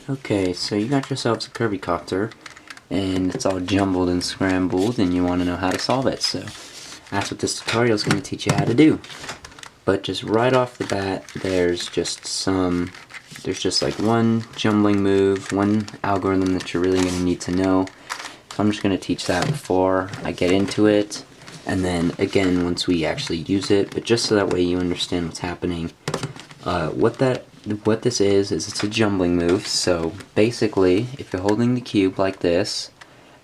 Okay, so you got yourselves a Curvy Copter, and it's all jumbled and scrambled, and you want to know how to solve it. So that's what this tutorial is going to teach you how to do. But just right off the bat, there's just like one jumbling move, one algorithm that you're really going to need to know. So I'm just going to teach that before I get into it, and then again once we actually use it, but just so that way you understand what's happening. What this is it's a jumbling move. So basically, if you're holding the cube like this,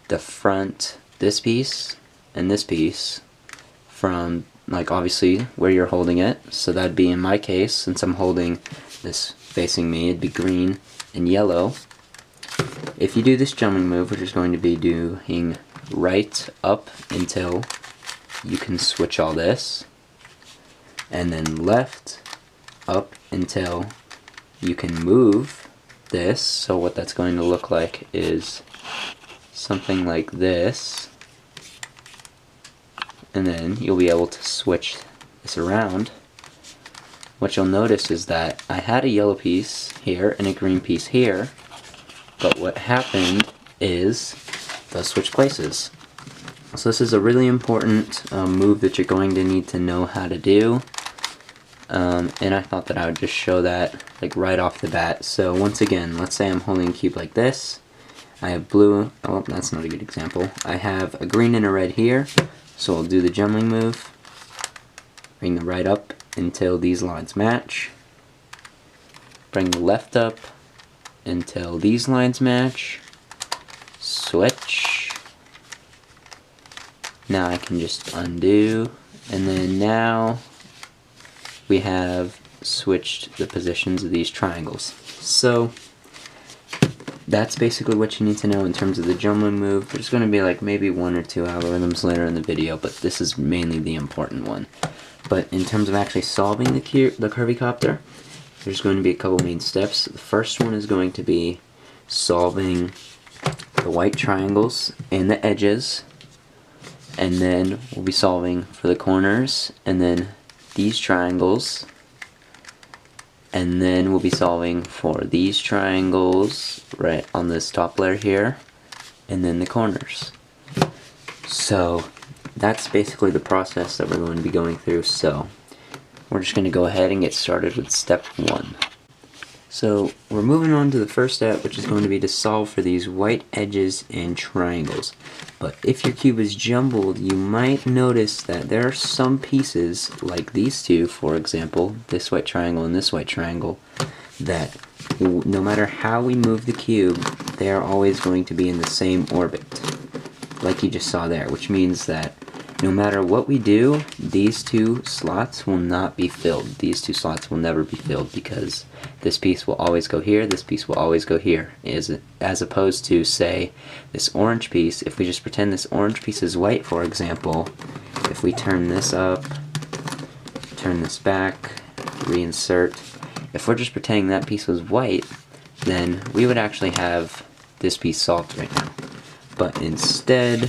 the front, this piece, and this piece, from like obviously where you're holding it, so that'd be in my case, since I'm holding this facing me, it'd be green and yellow. If you do this jumbling move, which is going to be doing right up until you can switch all this, and then left up until you can move this. So what that's going to look like is something like this, and then you'll be able to switch this around. What you'll notice is that I had a yellow piece here and a green piece here, but what happened is those switch places. So this is a really important move that you're going to need to know how to do. And I thought that I would just show that like right off the bat. So once again, let's say I'm holding a cube like this. I have blue, oh that's not a good example. I have a green and a red here, so I'll do the jumbling move. Bring the right up until these lines match. Bring the left up until these lines match. Switch. Now I can just undo, and then now we have switched the positions of these triangles. So that's basically what you need to know in terms of the jumbling move. There's going to be like maybe one or two algorithms later in the video, but this is mainly the important one. But in terms of actually solving the Curvy Copter, there's going to be a couple main steps. The first one is going to be solving the white triangles and the edges, and then we'll be solving for the corners, and then these triangles, and then we'll be solving for these triangles right on this top layer here, and then the corners. So that's basically the process that we're going to be going through. So we're just going to go ahead and get started with step 1. So we're moving on to the first step, which is going to be to solve for these white edges and triangles. But if your cube is jumbled, you might notice that there are some pieces, like these two, for example, this white triangle and this white triangle, that no matter how we move the cube, they are always going to be in the same orbit, like you just saw there, which means that no matter what we do, these two slots will not be filled. These two slots will never be filled, because this piece will always go here, this piece will always go here. As opposed to, say, this orange piece, if we just pretend this orange piece is white, for example, if we turn this up, turn this back, reinsert, if we're just pretending that piece was white, then we would actually have this piece solved right now. But instead,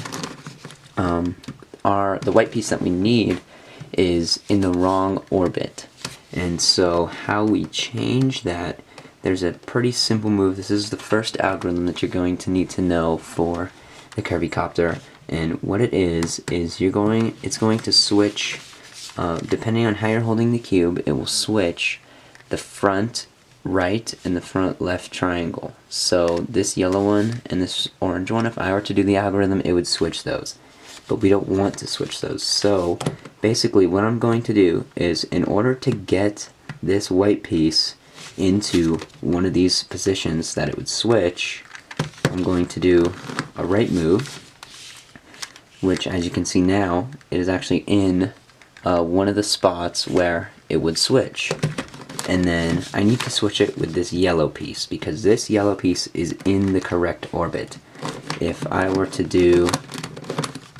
the white piece that we need is in the wrong orbit. And so how we change that, there's a pretty simple move. This is the first algorithm that you're going to need to know for the Curvy Copter. And what it is it's going to switch, depending on how you're holding the cube, it will switch the front right and the front left triangle. So this yellow one and this orange one, if I were to do the algorithm, it would switch those. But we don't want to switch those. So basically what I'm going to do is, in order to get this white piece into one of these positions that it would switch, I'm going to do a right move, which, as you can see now, it is actually in one of the spots where it would switch. And then I need to switch it with this yellow piece, because this yellow piece is in the correct orbit. If I were to do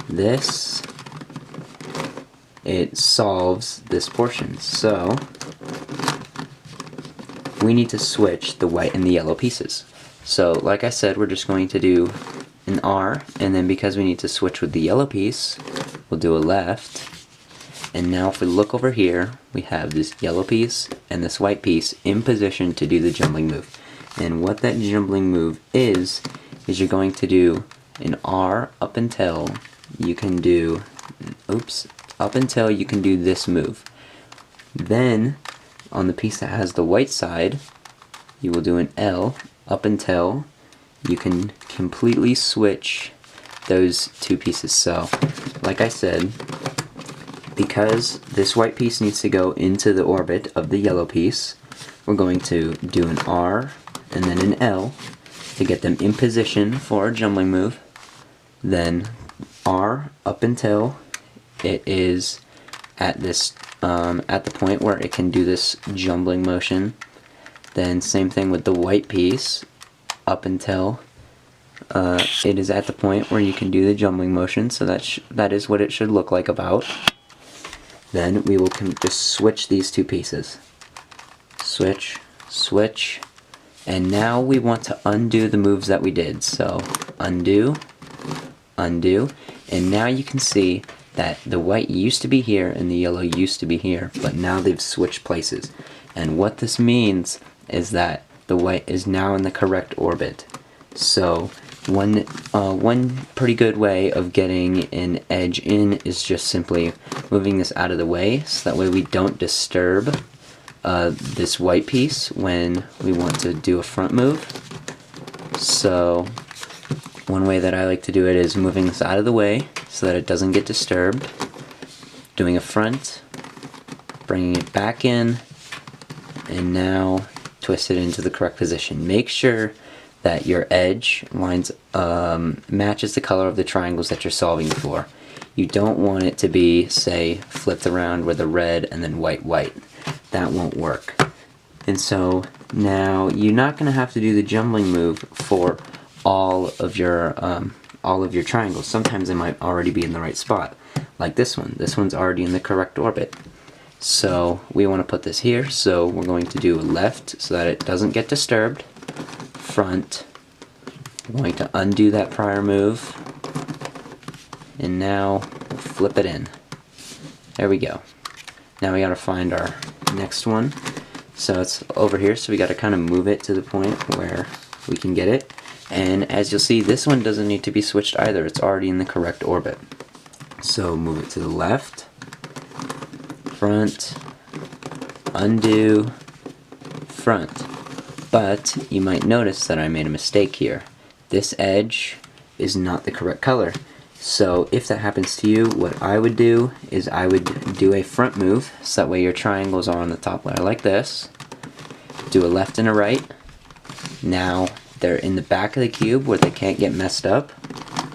this, it solves this portion. So we need to switch the white and the yellow pieces. So like I said, we're just going to do an R, and then because we need to switch with the yellow piece, we'll do a left. And now if we look over here, we have this yellow piece and this white piece in position to do the jumbling move. And what that jumbling move is you're going to do an R up until you can do, up until you can do this move. Then, on the piece that has the white side, you will do an L up until you can completely switch those two pieces. So, like I said, because this white piece needs to go into the orbit of the yellow piece, we're going to do an R and then an L to get them in position for a jumbling move. Then R up until it is at this at the point where it can do this jumbling motion. Then same thing with the white piece up until it is at the point where you can do the jumbling motion. So that is what it should look like about. Then we will just switch these two pieces. Switch, switch, and now we want to undo the moves that we did. So undo, undo, and now you can see that the white used to be here and the yellow used to be here, but now they've switched places. And what this means is that the white is now in the correct orbit. So one pretty good way of getting an edge in is just simply moving this out of the way, so that way we don't disturb this white piece when we want to do a front move. So one way that I like to do it is moving this out of the way so that it doesn't get disturbed, doing a front, bringing it back in, and now twist it into the correct position. Make sure that your edge lines matches the color of the triangles that you're solving for. You don't want it to be, say, flipped around with a red and then white, white. That won't work. And so now you're not going to have to do the jumbling move for all of your triangles. Sometimes they might already be in the right spot, like this one. This one's already in the correct orbit. So we want to put this here, so we're going to do left so that it doesn't get disturbed. Front. We're going to undo that prior move, and now flip it in. There we go. Now we gotta find our next one. So it's over here, so we gotta kind of move it to the point where we can get it. And as you'll see, this one doesn't need to be switched either. It's already in the correct orbit. So move it to the left, front, undo, front. But you might notice that I made a mistake here. This edge is not the correct color. So if that happens to you, what I would do is I would do a front move, so that way your triangles are on the top layer like this. Do a left and a right. Now they're in the back of the cube where they can't get messed up.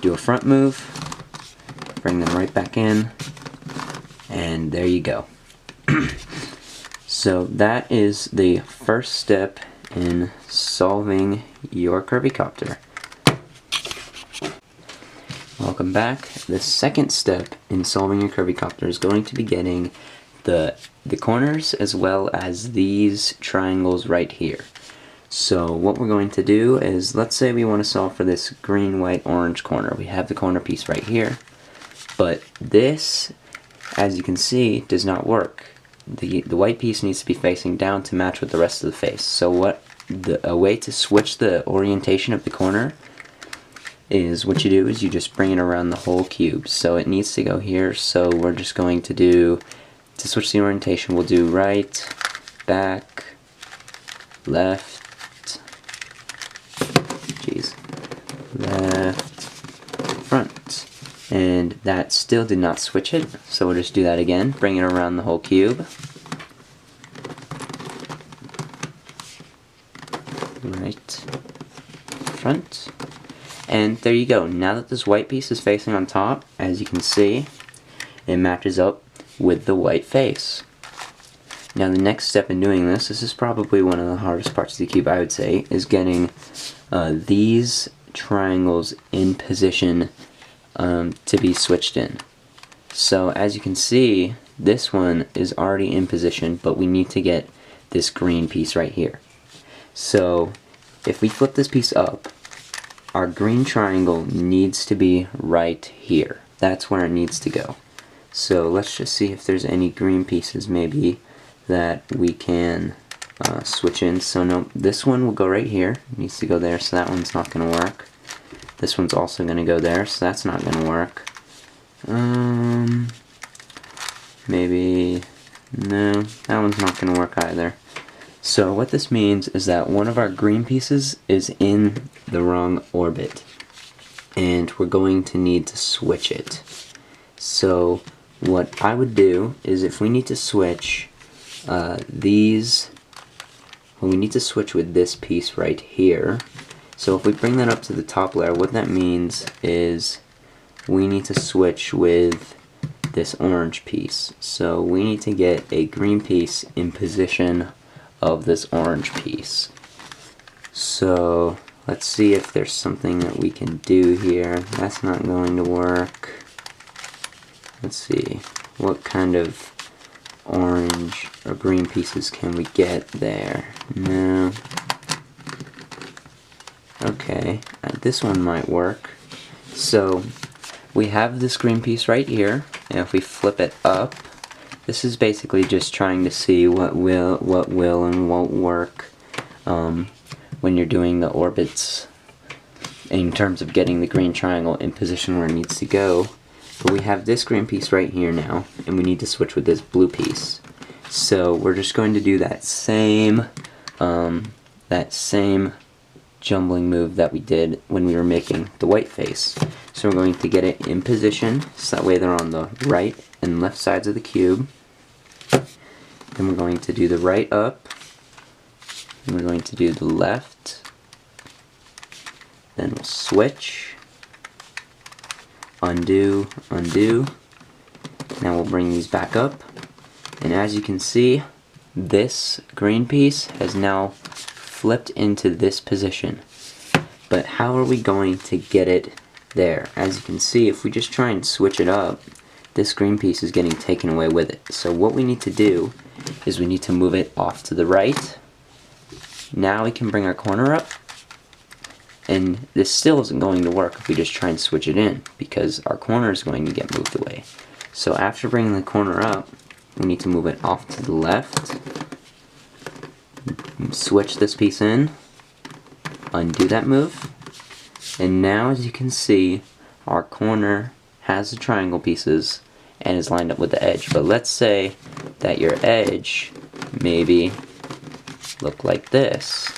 Do a front move, bring them right back in, and there you go. So that is the first step in solving your Curvy Copter. Welcome back. The second step in solving your Curvy Copter is going to be getting the corners as well as these triangles right here. So what we're going to do is, let's say we want to solve for this green, white, orange corner. We have the corner piece right here, but this, as you can see, does not work. The white piece needs to be facing down to match with the rest of the face. So a way to switch the orientation of the corner is, what you do is you just bring it around the whole cube. So it needs to go here, so we're just going to do, to switch the orientation, we'll do right, back, left, left, front. And that still did not switch it, so we'll just do that again, bring it around the whole cube. Right, front. And there you go. Now that this white piece is facing on top, as you can see, it matches up with the white face. Now the next step in doing this is probably one of the hardest parts of the cube, I would say, is getting these triangles in position to be switched in. So as you can see, this one is already in position, but we need to get this green piece right here. So if we flip this piece up, our green triangle needs to be right here. That's where it needs to go. So let's just see if there's any green pieces maybe that we can switch in. So no, this one will go right here. It needs to go there, so that one's not going to work. This one's also going to go there, so that's not going to work. Maybe, no, that one's not going to work either. So what this means is that one of our green pieces is in the wrong orbit, and we're going to need to switch it. So what I would do is, if we need to switch these, well, we need to switch with this piece right here. So if we bring that up to the top layer, what that means is we need to switch with this orange piece. So we need to get a green piece in position of this orange piece. So let's see if there's something that we can do here. That's not going to work. Let's see, what kind of orange or green pieces can we get there? No. Okay, this one might work. So we have this green piece right here, and if we flip it up, this is basically just trying to see what will and won't work when you're doing the orbits in terms of getting the green triangle in position where it needs to go. But we have this green piece right here now, and we need to switch with this blue piece. So we're just going to do that same jumbling move that we did when we were making the white face. So we're going to get it in position, so that way they're on the right and left sides of the cube. Then we're going to do the right up, and we're going to do the left. Then we'll switch, undo, undo. Now we'll bring these back up, and as you can see, this green piece has now flipped into this position. But how are we going to get it there? As you can see, if we just try and switch it up, this green piece is getting taken away with it. So what we need to do is we need to move it off to the right. Now we can bring our corner up, and this still isn't going to work if we just try and switch it in, because our corner is going to get moved away. So after bringing the corner up, we need to move it off to the left, switch this piece in, undo that move, and now as you can see, our corner has the triangle pieces and is lined up with the edge. But let's say that your edge maybe look like this,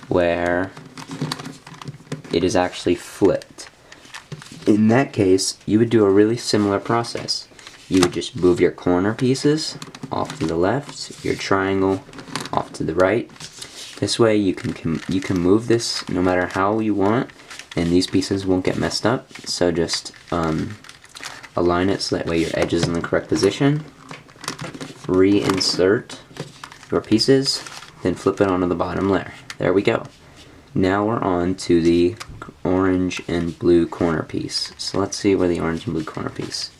where it is actually flipped. In that case, you would do a really similar process. You would just move your corner pieces off to the left, your triangle off to the right. This way you can move this no matter how you want, and these pieces won't get messed up. So just align it so that way your edge is in the correct position. Reinsert your pieces, then flip it onto the bottom layer. There we go. Now we're on to the orange and blue corner piece. So let's see where the orange and blue corner piece.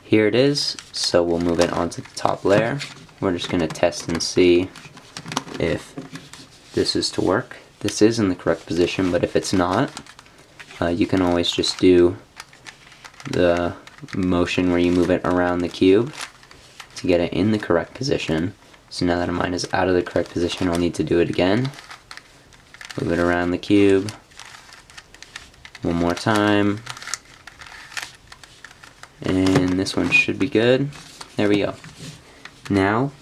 Here it is, so we'll move it onto the top layer. We're just going to test and see if this is to work. This is in the correct position, but if it's not, you can always just do the motion where you move it around the cube to get it in the correct position. So now that mine is out of the correct position, I'll need to do it again. Move it around the cube. One more time. And this one should be good. There we go. Now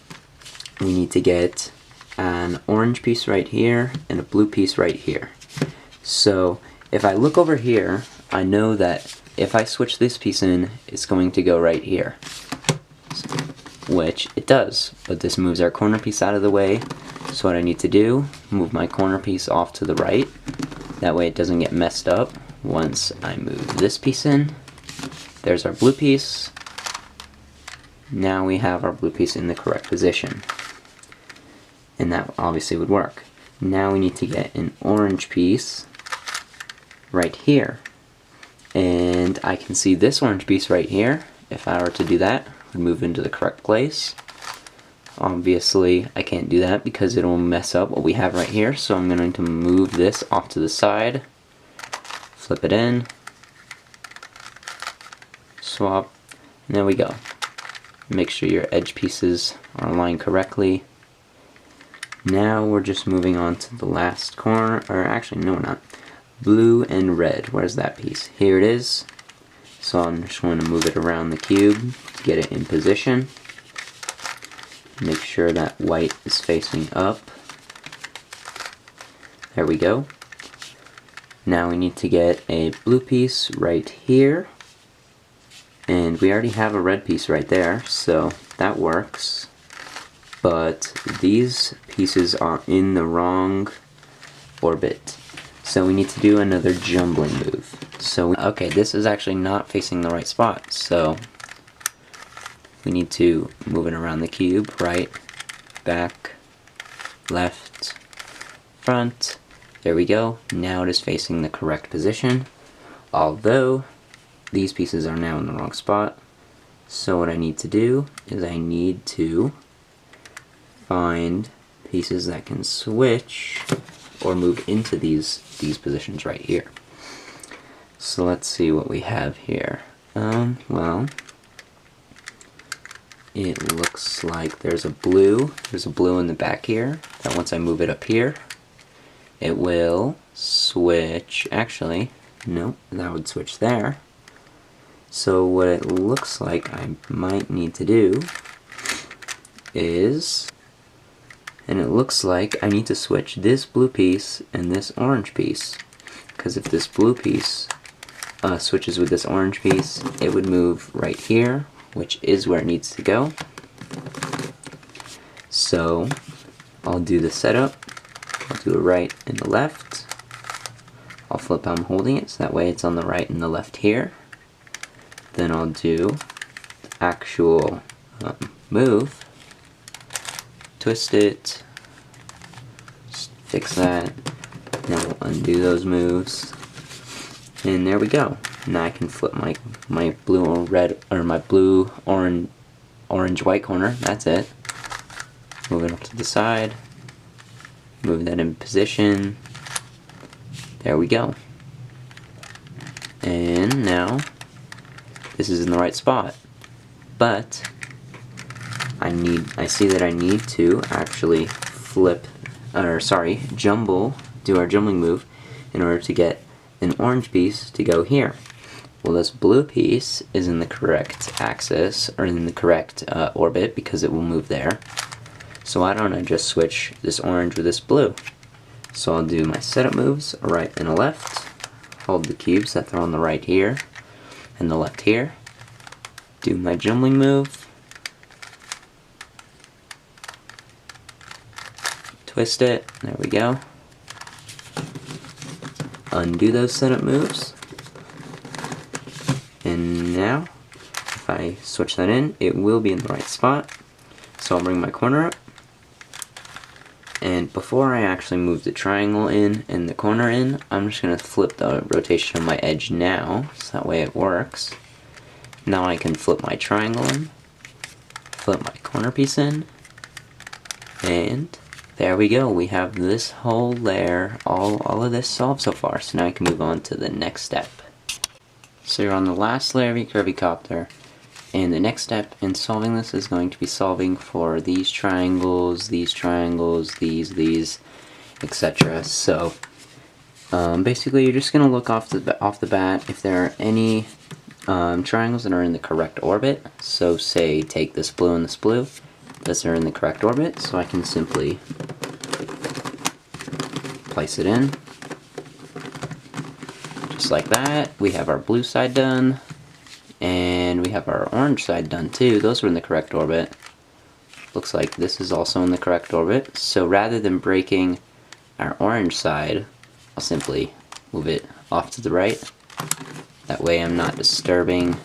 we need to get an orange piece right here and a blue piece right here. So if I look over here, I know that if I switch this piece in, it's going to go right here, which it does, but this moves our corner piece out of the way. So what I need to do, move my corner piece off to the right, that way it doesn't get messed up. Once I move this piece in, there's our blue piece. Now we have our blue piece in the correct position, and that obviously would work. Now we need to get an orange piece right here, and I can see this orange piece right here. If I were to do that, it would move into the correct place. Obviously I can't do that because it'll mess up what we have right here, so I'm going to move this off to the side, flip it in, swap, and there we go. Make sure your edge pieces are aligned correctly. Now we're just moving on to the last corner, or actually no we're not. Blue and red, where's that piece? Here it is. So I'm just going to move it around the cube to get it in position. Make sure that white is facing up. There we go. Now we need to get a blue piece right here. And we already have a red piece right there, so that works. But these pieces are in the wrong orbit. So we need to do another jumbling move. So, okay, this is actually not facing the right spot. So we need to move it around the cube, right, back, left, front. There we go. Now it is facing the correct position. Although these pieces are now in the wrong spot. So what I need to do is I need to find pieces that can switch or move into these positions right here. So let's see what we have here. Well, it looks like there's a blue in the back here, that once I move it up here, it will switch. Actually, no, that would switch there. So what it looks like I might need to do is, and it looks like I need to switch this blue piece and this orange piece, because if this blue piece switches with this orange piece, it would move right here, which is where it needs to go. So I'll do the setup. I'll do a right and a left. I'll flip how I'm holding it, so that way it's on the right and the left here. Then I'll do the actual move, twist it, just fix that, now we'll undo those moves, and there we go. Now I can flip my blue or red, or my blue, orange, white corner, that's it. Move it up to the side, move that in position, there we go. And now this is in the right spot, but I see that I need to actually jumble, do our jumbling move in order to get an orange piece to go here. Well, this blue piece is in the correct axis, or in the correct orbit, because it will move there. So why don't I just switch this orange with this blue? So I'll do my setup moves, a right and a left, hold the cubes that they're on the right here, and the left here, do my jumbling move, twist it, there we go, undo those setup moves, and now if I switch that in, it will be in the right spot. So I'll bring my corner up, and before I actually move the triangle in and the corner in, I'm just going to flip the rotation of my edge now, so that way it works. Now I can flip my triangle in, flip my corner piece in, and there we go. We have this whole layer, all of this solved so far. So now I can move on to the next step. So you're on the last layer of your Curvy Copter, and the next step in solving this is going to be solving for these triangles, these, etc. So basically you're just going to look off the bat if there are any triangles that are in the correct orbit. So say take this blue and this blue, those are in the correct orbit, so I can simply place it in. Just like that. We have our blue side done, and we have our orange side done too. Those are in the correct orbit. Looks like this is also in the correct orbit. So rather than breaking our orange side, I'll simply move it off to the right. That way I'm not disturbing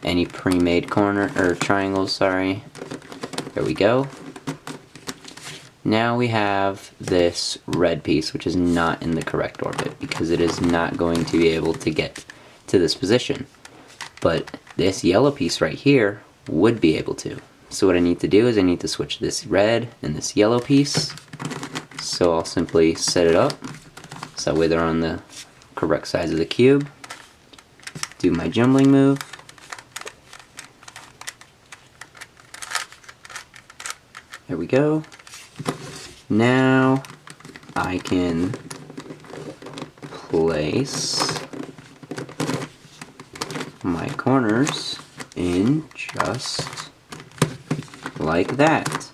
any pre-made corner or triangles, sorry. There we go. Now we have this red piece, which is not in the correct orbit because it is not going to be able to get to this position. But this yellow piece right here would be able to. So what I need to do is I need to switch this red and this yellow piece. So I'll simply set it up so that way they're on the correct sides of the cube. Do my jumbling move. There we go. Now I can place my corners in just like that.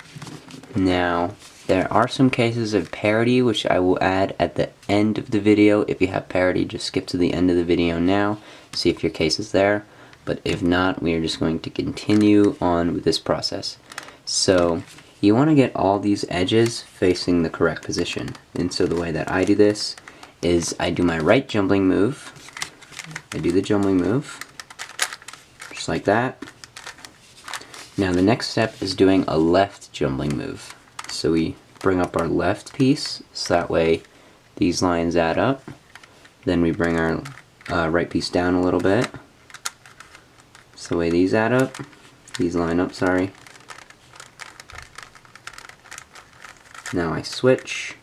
Now, there are some cases of parity which I will add at the end of the video. If you have parity, just skip to the end of the video now, see if your case is there. But if not, we are just going to continue on with this process. So, you want to get all these edges facing the correct position. And so the way that I do this is I do my right jumbling move. I do the jumbling move, just like that. Now the next step is doing a left jumbling move. So we bring up our left piece, so that way these lines add up. Then we bring our right piece down a little bit, so the way these add up, these line up, sorry. Now I switch,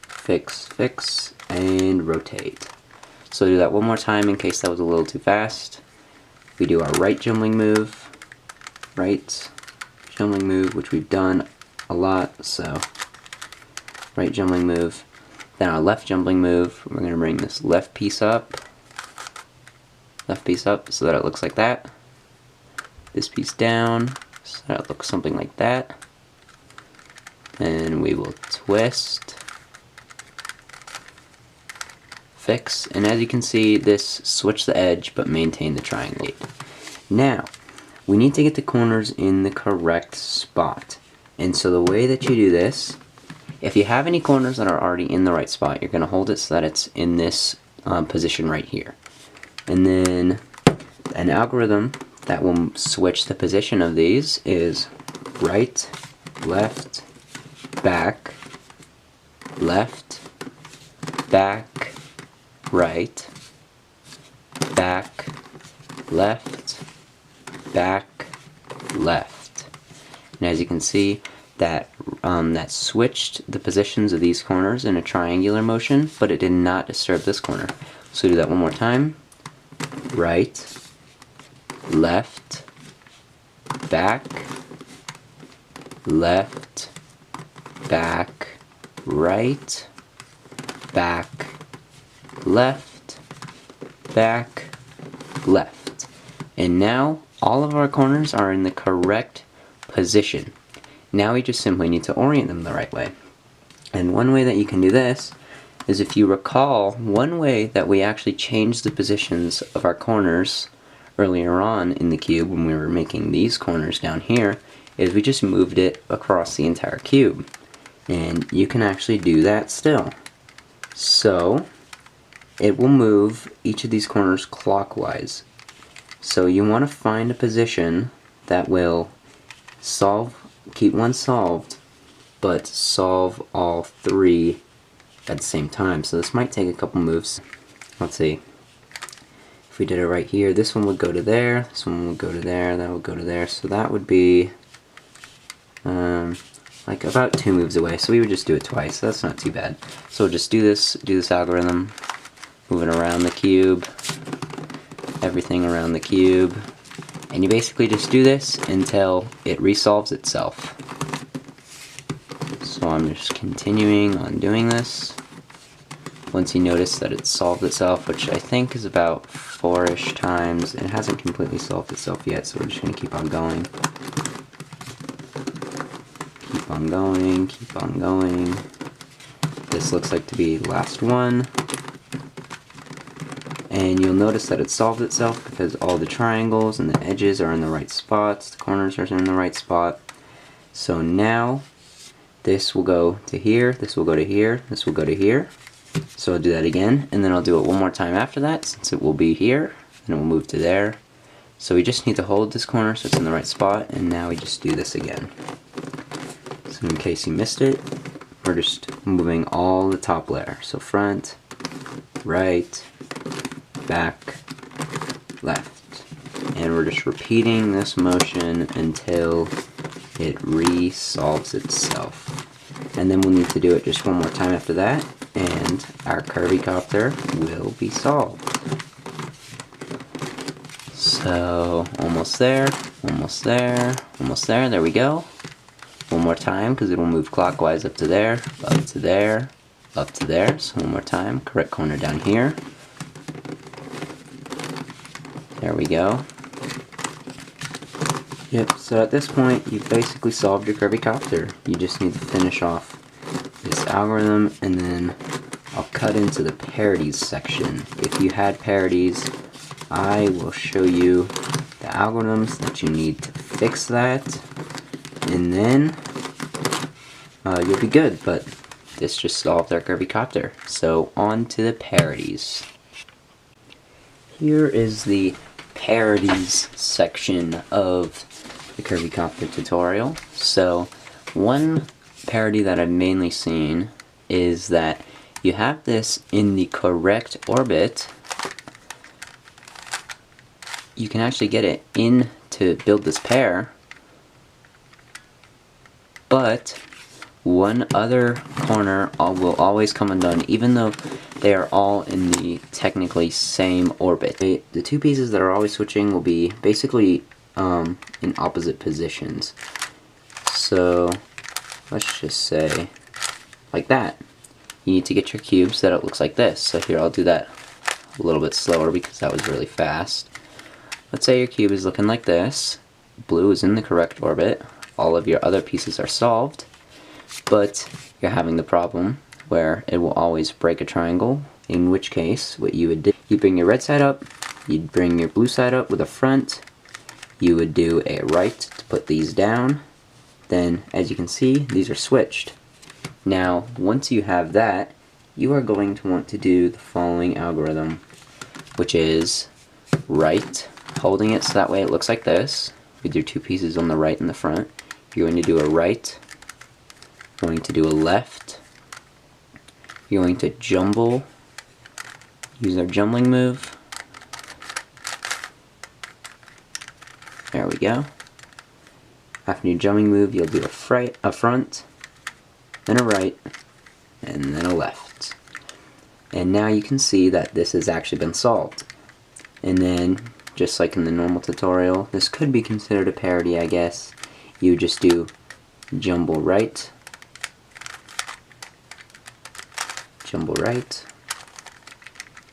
fix, fix, and rotate. So do that one more time in case that was a little too fast. We do our right jumbling move, which we've done a lot, so right jumbling move. Then our left jumbling move, we're going to bring this left piece up so that it looks like that. This piece down so that it looks something like that. And we will twist, fix, and as you can see, this switched the edge but maintained the triangle. Now, we need to get the corners in the correct spot. And so the way that you do this, if you have any corners that are already in the right spot, you're going to hold it so that it's in this position right here. And then an algorithm that will switch the position of these is right, left, back, left, back, right, back, left, back, left. And as you can see, that switched the positions of these corners in a triangular motion, but it did not disturb this corner. So do that one more time. Right, left, back, left, back, right, back, left, back, left. And now all of our corners are in the correct position. Now we just simply need to orient them the right way. And one way that you can do this is, if you recall, one way that we actually changed the positions of our corners earlier on in the cube when we were making these corners down here is we just moved it across the entire cube. And you can actually do that still. So it will move each of these corners clockwise. So you want to find a position that will keep one solved, but solve all three at the same time. So this might take a couple moves. Let's see. If we did it right here, this one would go to there, this one would go to there, that would go to there. So that would be like about 2 moves away. So we would just do it twice. So that's not too bad. So we'll just do this algorithm, move it around the cube, everything around the cube, and you basically just do this until it resolves itself. So I'm just continuing on doing this. Once you notice that it's solved itself, which I think is about 4-ish times, it hasn't completely solved itself yet, so we're just going to keep on going. Keep on going, keep on going. This looks like to be the last one. And you'll notice that it solved itself because all the triangles and the edges are in the right spots, the corners are in the right spot. So now this will go to here, this will go to here, this will go to here. So I'll do that again, and then I'll do it one more time after that, since it will be here, and it will move to there. So we just need to hold this corner so it's in the right spot, and now we just do this again. So in case you missed it, we're just moving all the top layer. So front, right, back, left. And we're just repeating this motion until it resolves itself. And then we'll need to do it just one more time after that, and our curvy copter will be solved. So almost there, almost there, almost there, there we go. One more time, because it'll move clockwise up to there, up to there, up to there. So one more time, correct corner down here. There we go. Yep, so at this point, you've basically solved your Curvy Copter. You just need to finish off this algorithm, and then I'll cut into the parodies section. If you had parodies, I will show you the algorithms that you need to fix that, and then you'll be good. But this just solved our Curvy Copter. So on to the parodies. Here is the parodies section of the Curvy Copter tutorial. So one parody that I've mainly seen is that you have this in the correct orbit. You can actually get it in to build this pair, but one other corner will always come undone, even though they are all in the technically same orbit. The two pieces that are always switching will be basically in opposite positions. So let's just say like that. You need to get your cube so that it looks like this. So here, I'll do that a little bit slower because that was really fast. Let's say your cube is looking like this. Blue is in the correct orbit. All of your other pieces are solved, but you're having the problem where it will always break a triangle, in which case what you would do, you bring your red side up, you'd bring your blue side up with a front, you would do a right to put these down, then as you can see, these are switched. Now once you have that, you are going to want to do the following algorithm, which is right, holding it so that way it looks like this with your two pieces on the right and the front. You're going to do a right, going to do a left, you're going to jumble, use our jumbling move. There we go. After your jumbling move, you'll do a front, then a right, and then a left. And now you can see that this has actually been solved. And then, just like in the normal tutorial, this could be considered a parody, I guess. You just do jumble right,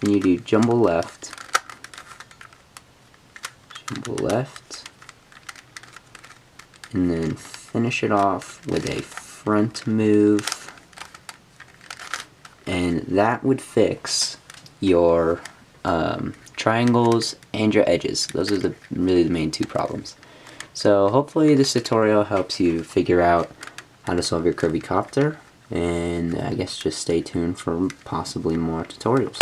and you do jumble left, and then finish it off with a front move, and that would fix your triangles and your edges. Those are really the main two problems. So hopefully this tutorial helps you figure out how to solve your Curvy Copter, and I guess just stay tuned for possibly more tutorials.